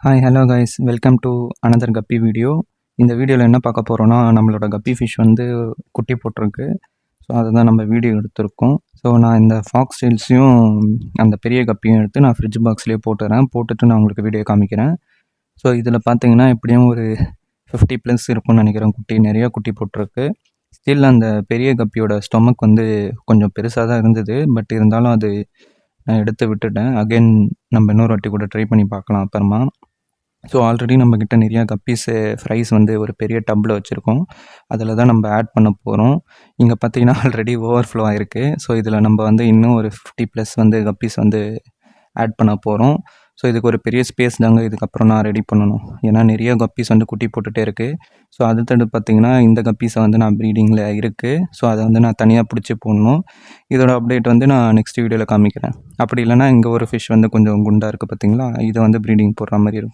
Hi hello guys welcome to another கப்பி video. இந்த வீடியோவில் என்ன பார்க்க போகிறோன்னா, நம்மளோட கப்பி ஃபிஷ் வந்து குட்டி போட்டிருக்கு. ஸோ அதை தான் நம்ம வீடியோ எடுத்திருக்கோம். ஸோ நான் இந்த ஃபாக்ஸ் டெயில்ஸையும் அந்த பெரிய கப்பியும் எடுத்து நான் ஃப்ரிட்ஜ் பாக்ஸ்லேயே போட்டுட்டு நான் உங்களுக்கு வீடியோ காமிக்கிறேன். ஸோ இதில் பார்த்தீங்கன்னா எப்படியும் ஒரு 50+ இருக்கும்னு நினைக்கிறேன். நிறையா குட்டி போட்டிருக்கு. ஸ்டில் அந்த பெரிய கப்பியோட ஸ்டொமக் வந்து கொஞ்சம் பெருசாக தான் இருந்தது. பட் இருந்தாலும் அது நான் எடுத்து விட்டுட்டேன். அகைன் நம்ம இன்னொரு வாட்டி கூட ட்ரை பண்ணி பார்க்கலாம் அப்புறமா. ஸோ ஆல்ரெடி நம்மக்கிட்ட நிறையா கப்பீஸு ஃப்ரைஸ் வந்து ஒரு பெரிய டப்பில் வச்சுருக்கோம். அதில் தான் நம்ம ஆட் பண்ண போகிறோம். இங்கே பார்த்தீங்கன்னா ஆல்ரெடி ஓவர்ஃப்ளோ ஆகிருக்கு. ஸோ இதில் நம்ம வந்து இன்னும் ஒரு 50+ வந்து கப்பீஸ் வந்து ஆட் பண்ண போகிறோம். ஸோ இதுக்கு ஒரு பெரிய ஸ்பேஸ் தாங்க இதுக்கப்புறம் நான் ரெடி பண்ணணும். ஏன்னா நிறைய கப்பீஸ் வந்து குட்டி போட்டுகிட்டே இருக்குது. ஸோ அடுத்தது பார்த்திங்கன்னா இந்த கப்பீஸை வந்து நான் ப்ரீடிங்கில் இருக்குது. ஸோ அதை வந்து நான் தனியாக பிடிச்சி போடணும். இதோட அப்டேட் வந்து நான் நெக்ஸ்ட் வீடியோவில் காமிக்கிறேன். அப்படி இல்லைனா இங்கே ஒரு ஃபிஷ் வந்து கொஞ்சம் குண்டாக இருக்குது பார்த்தீங்களா, இதை வந்து ப்ரீடிங் போடுற மாதிரி இருக்கும்.